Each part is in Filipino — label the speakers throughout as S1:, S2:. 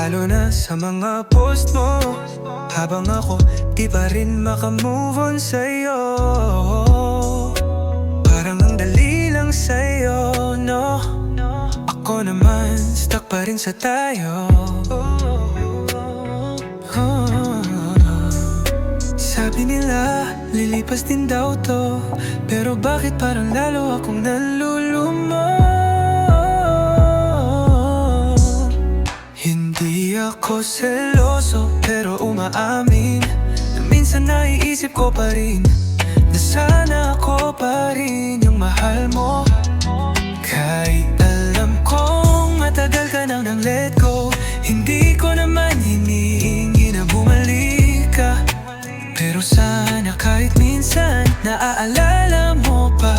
S1: lalo na sa mga post mo. Habang ako di pa rin makamove on sa'yo. Parang ang dali lang sa'yo, no? Ako naman stuck pa rin sa tayo. Sabi nila, lilipas din daw to, pero bakit parang lalo akong nalulumo? Hindi ako seloso, pero umaamin na minsan naiisip ko pa rin na sana ako pa rin yung mahal mo. Kahit alam kong matagal ka nang let go, hindi ko naman hinihingi na bumalik ka. Pero sana kahit minsan naaalala mo pa.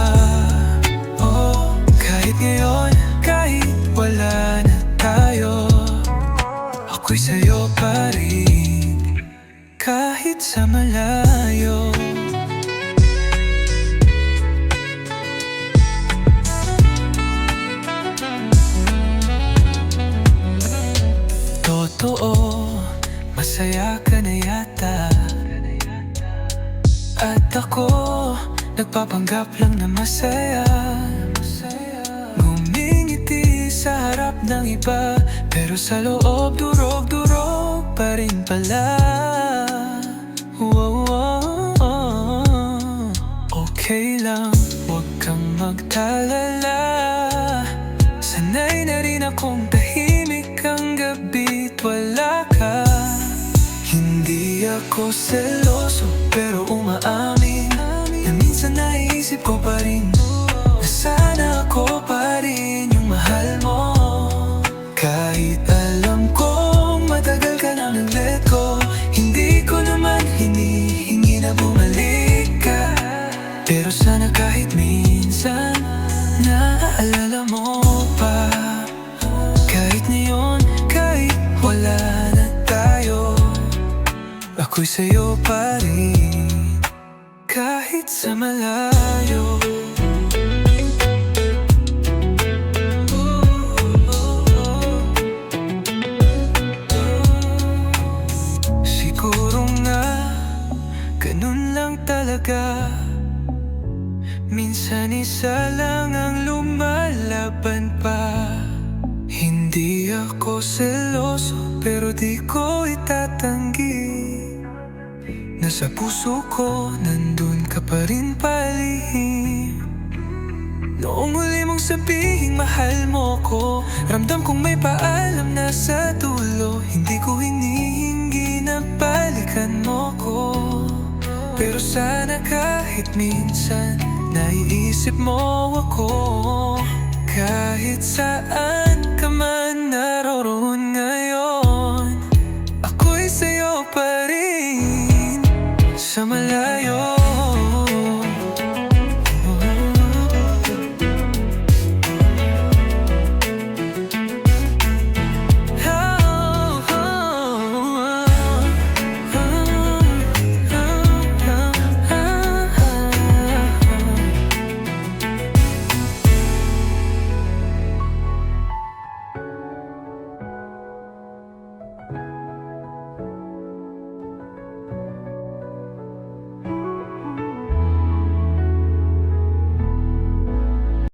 S1: Oh, kahit ngayon, kahit wala na tayo, ako'y sa'yo pa rin, kahit sa malayo. Totoo, masaya ka na yata. At ako, nagpapanggap lang na masaya. Ngumingiti sa harap ng iba, pero sa loob durog-durog pa rin pala. Okay lang, huwag kang magtalala. Sanay na rin akong tahimik ang gabi't wala ka. Hindi ako seloso, pero umaamin na minsan naiisip ko pa rin na sana ako pa rin yung mahal mo. Kahit alam kong matagal ka nang let go, hindi ko naman hinihingi na bumalik ka. Pero sana kahit minsan naaalala mo pa. Kahit ngayon, kahit wala na tayo, ako'y sa'yo pa rin, kahit sa malayo. Siguro nga, ganun lang talaga. Minsan isa lang ang lumalaban pa. Hindi ako seloso, pero di ko itatanggi. Nasa puso ko, nandun ka pa rin palihim. Noong huli mong sabihing mahal mo ko, ramdam kong may paalam na sa dulo. Hindi ko hinihingi na balikan mo ko, pero sana kahit minsan naiisip mo ako. Kahit saan